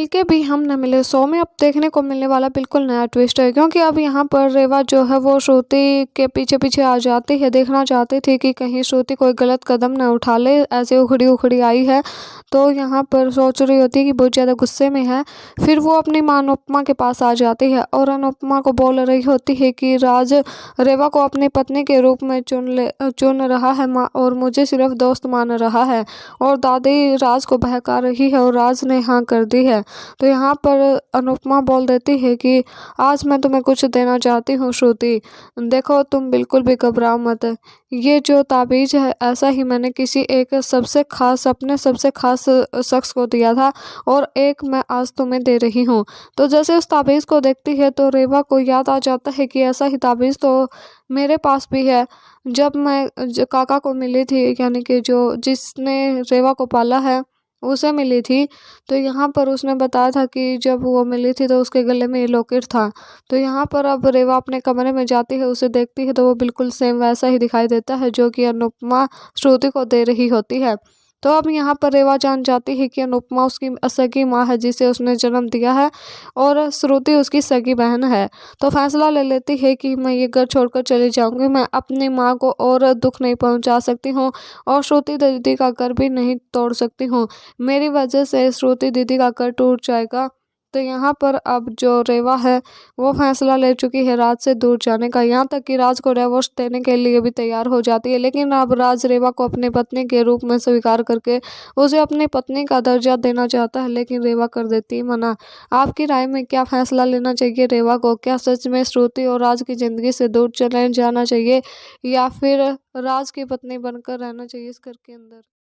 मिलके भी हम न मिले शो में अब देखने को मिलने वाला बिल्कुल नया ट्विस्ट है, क्योंकि अब यहाँ पर रेवा जो है वो श्रुति के पीछे पीछे आ जाती है। देखना चाहती थी कि कहीं श्रुति कोई गलत कदम न उठा ले, ऐसे उखड़ी उखड़ी आई है तो यहाँ पर सोच रही होती है कि बहुत ज़्यादा गुस्से में है। फिर वो अपनी माँ अनुपमा के पास आ जाती है और अनुपमा को बोल रही होती है कि राज रेवा को अपनी पत्नी के रूप में चुन रहा है माँ, और मुझे सिर्फ दोस्त मान रहा है, और दादी राज को बहका रही है और राज ने हाँ कर दी है। तो यहाँ पर अनुपमा बोल देती है कि आज मैं तुम्हें कुछ देना चाहती हूँ श्रुति, देखो तुम बिल्कुल भी घबराओ मत। ये जो ताबीज़ है ऐसा ही मैंने किसी एक अपने सबसे खास शख्स को दिया था, और एक मैं आज तुम्हें दे रही हूँ। तो जैसे उस ताबीज़ को देखती है तो रेवा को याद आ जाता है कि ऐसा ही ताबीज़ तो मेरे पास भी है। जब मैं काका को मिली थी, यानी कि जो जिसने रेवा को पाला है उसे मिली थी, तो यहाँ पर उसने बताया था कि जब वो मिली थी तो उसके गले में ये लॉकेट था। तो यहाँ पर अब रेवा अपने कमरे में जाती है, उसे देखती है तो वो बिल्कुल सेम वैसा ही दिखाई देता है जो कि अनुपमा श्रुति को दे रही होती है। तो अब यहाँ पर रेवा जान जाती है कि अनुपमा उसकी सगी माँ है जिसे उसने जन्म दिया है, और श्रुति उसकी सगी बहन है। तो फैसला ले लेती है कि मैं ये घर छोड़कर चली जाऊंगी, मैं अपनी माँ को और दुख नहीं पहुंचा सकती हूँ, और श्रुति दीदी का घर भी नहीं तोड़ सकती हूँ। मेरी वजह से श्रुति दीदी का घर टूट जाएगा। तो यहाँ पर अब जो रेवा है वो फैसला ले चुकी है राज से दूर जाने का, यहाँ तक कि राज को डिवोर्स देने के लिए भी तैयार हो जाती है। लेकिन अब राज रेवा को अपनी पत्नी के रूप में स्वीकार करके उसे अपनी पत्नी का दर्जा देना चाहता है, लेकिन रेवा कर देती है मना। आपकी राय में क्या फैसला लेना चाहिए रेवा को? क्या सच में श्रुति और राज की ज़िंदगी से दूर चले जाना चाहिए, या फिर राज की पत्नी बनकर रहना चाहिए इस घर के अंदर?